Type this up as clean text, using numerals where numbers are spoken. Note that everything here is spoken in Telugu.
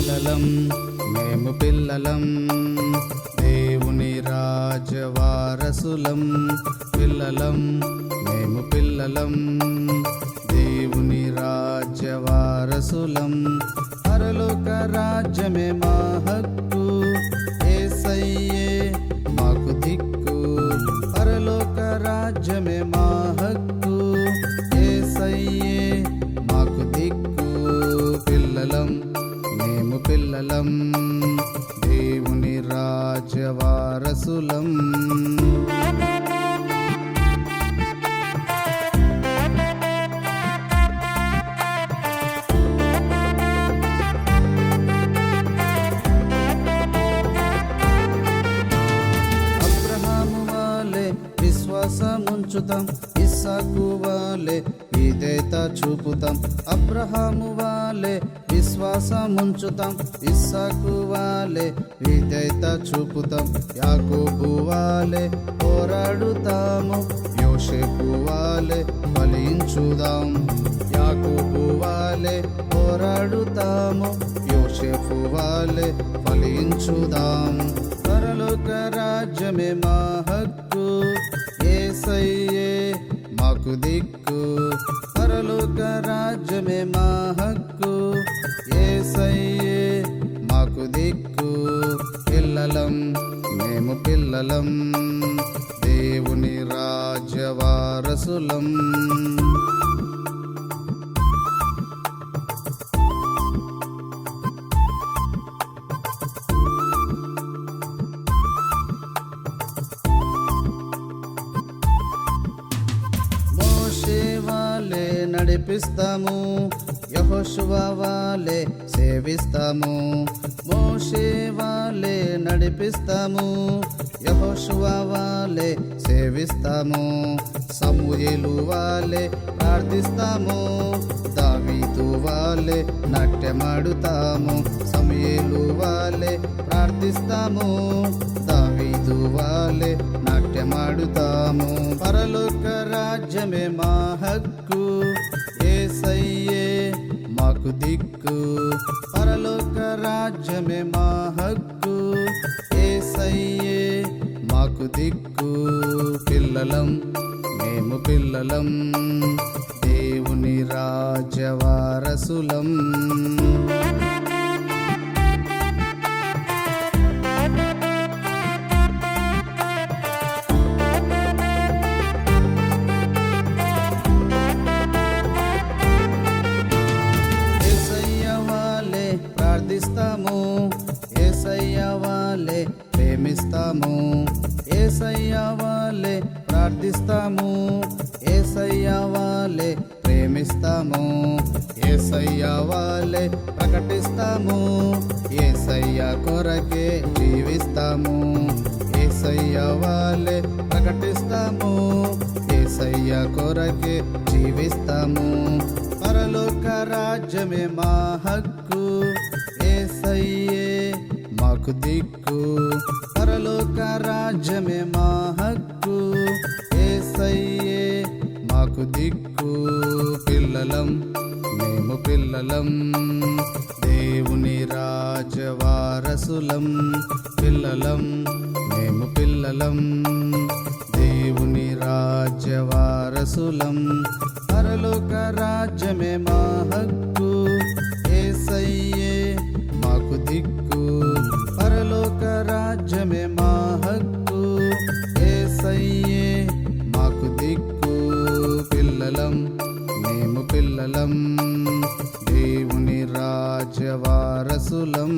పిల్లలం మేము పిల్లలం దేవుని రాజ్యవారసులం పిల్లలం మేము పిల్లలం దేవుని రాజ్యవారసులం పరలోక రాజ్యమే మా హక్కు యేసయ్యే మాకు దిక్కు పరలోక రాజ్యమే మా హక్కు యేసయ్యే మాకు దిక్కు పిల్లలం మేము పిల్లలం దేవుని రాజ్యవారసులం అబ్రహాము వాలే విశ్వాసముంచుతాం ఇస్సాకు వాలే విధేయత చూపుతాం అబ్రహాము వాలే విశ్వాసముంచుతాం ఇస్సాకు వాలే విధేయత చూపుతాం యాకోబు వాలే పోరాడుతాము యోసేపు వాలే ఫలించుదాం యాకోబు వాలే పోరాడుతాము యోసేపు వాలే ఫలించుదాం పరలోక రాజ్యమే మా హక్కు యేసయ్యే మాకు దిక్కు పరలోక రాజ్యమే మా హక్కు యేసయ్యే మాకు దిక్కు పిల్లలం మేము పిల్లలం దేవుని రాజ్యవారసులం నడిపిస్తాము యెహోషువ వాలే సేవిస్తాము మోషే వాలే నడిపిస్తాము యెహోషువ వాలే సేవిస్తాము సమూయేలు వాలే ప్రార్థిస్తాము దావీదు వాలే నాట్యమాడుతాము సమూయేలు వాలే ప్రార్థిస్తాము దావీదు వాలే నాట్యమాడుతాము పరలోక రాజ్యమే మా హక్కు యేసయ్యే మాకు దిక్కు పరలోక రాజ్యమే మా హక్కు యేసయ్యే మాకు దిక్కు పిల్లలం మేము పిల్లలం దేవుని రాజ్యవారసులం ప్రార్థిస్తాము యేసయ్య వాలే ప్రేమిస్తాము యేసయ్య వాలే ప్రార్థిస్తాము యేసయ్య వాలే ప్రేమిస్తాము యేసయ్య వాలే ప్రకటిస్తాము యేసయ్య కొరకే జీవిస్తాము యేసయ్య వాలే ప్రకటిస్తాము యేసయ్య కొరకే జీవిస్తాము పరలోక రాజ్యమే మా హక్కు యేసయ్యే మాకు దిక్కు పరలోక రాజ్యమే మా హక్కు యేసయ్యే మాకు దిక్కు పిల్లలం మేము పిల్లలం దేవుని రాజ్యవారసులం పిల్లలం మేము పిల్లలం దేవుని రాజ్యవారసులం పరలోక రాజ్యమే మా హక్కు యేసయ్యే మాకు దిక్కు పరలోక రాజ్యమే మా హక్కు యేసయ్యే మాకు దిక్కు పిల్లలం మేము పిల్లలం దేవుని రాజ్యవారసులం